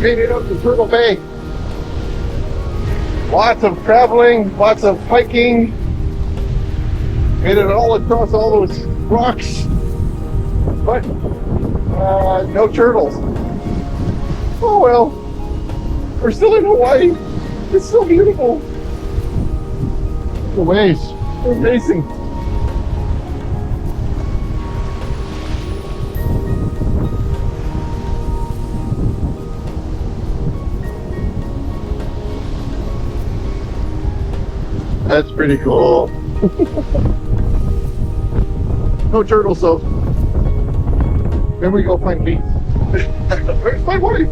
made it up to Turtle Bay. Lots of traveling, lots of hiking. Made it all across all those rocks, but no turtles. Oh well, we're still in Hawaii. It's so beautiful. The waves are amazing. That's pretty cool. No turtles though. Then we go find meat. Where's my wife?